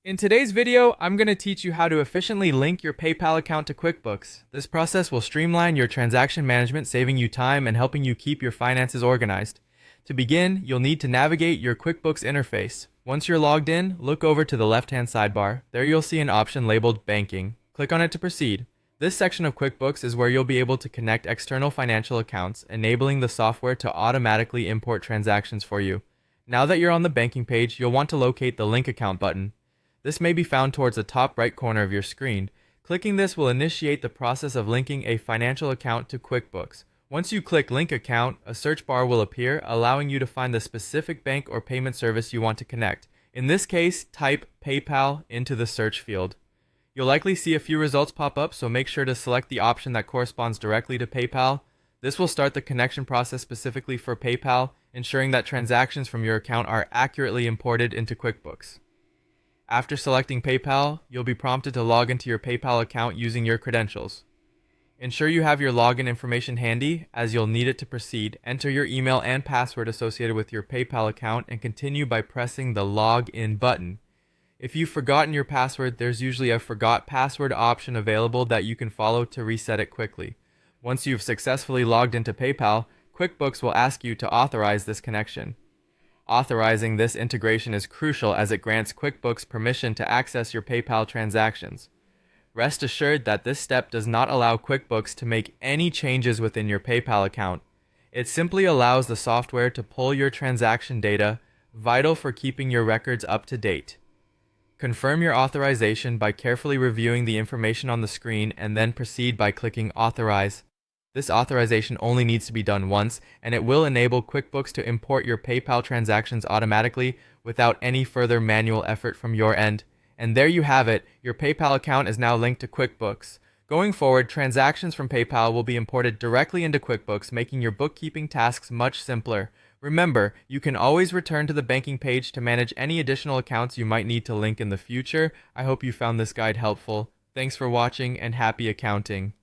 In today's video, I'm going to teach you how to efficiently link your PayPal account to QuickBooks. This process will streamline your transaction management, saving you time and helping you keep your finances organized. To begin, you'll need to navigate your QuickBooks interface. Once you're logged in, look over to the left-hand sidebar. There you'll see an option labeled Banking. Click on it to proceed. This section of QuickBooks is where you'll be able to connect external financial accounts, enabling the software to automatically import transactions for you. Now that you're on the banking page, you'll want to locate the Link Account button. This may be found towards the top right corner of your screen. Clicking this will initiate the process of linking a financial account to QuickBooks. Once you click Link Account, a search bar will appear, allowing you to find the specific bank or payment service you want to connect. In this case, type PayPal into the search field. You'll likely see a few results pop up, so make sure to select the option that corresponds directly to PayPal. This will start the connection process specifically for PayPal, ensuring that transactions from your account are accurately imported into QuickBooks. After selecting PayPal, you'll be prompted to log into your PayPal account using your credentials. Ensure you have your login information handy, as you'll need it to proceed. Enter your email and password associated with your PayPal account and continue by pressing the Login button. If you've forgotten your password, there's usually a Forgot Password option available that you can follow to reset it quickly. Once you've successfully logged into PayPal, QuickBooks will ask you to authorize this connection. Authorizing this integration is crucial as it grants QuickBooks permission to access your PayPal transactions. Rest assured that this step does not allow QuickBooks to make any changes within your PayPal account. It simply allows the software to pull your transaction data, vital for keeping your records up to date. Confirm your authorization by carefully reviewing the information on the screen and then proceed by clicking Authorize. This authorization only needs to be done once, and it will enable QuickBooks to import your PayPal transactions automatically without any further manual effort from your end. And there you have it, your PayPal account is now linked to QuickBooks. Going forward, transactions from PayPal will be imported directly into QuickBooks, making your bookkeeping tasks much simpler. Remember, you can always return to the banking page to manage any additional accounts you might need to link in the future. I hope you found this guide helpful. Thanks for watching and happy accounting.